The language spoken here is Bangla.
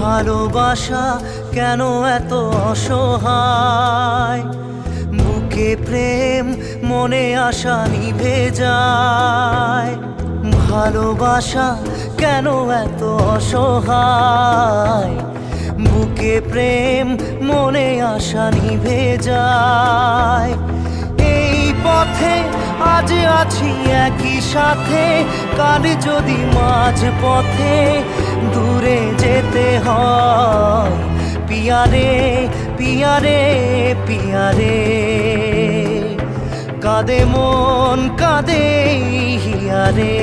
ভালোবাসা কেন এত অসহায়, বুকে প্রেম মনে আশা নিভে যায়। ভালোবাসা কেন এত অসহায়, বুকে প্রেম মনে আশা নিভে যায়। এই পথে আজ আছি একই সাথে, কাল যদি মাঝ পথে দূরে যেতে হয়। পিয়ারে পিয়ারে পিয়ারে, কাঁদে মন কাঁদে হিয়ারে।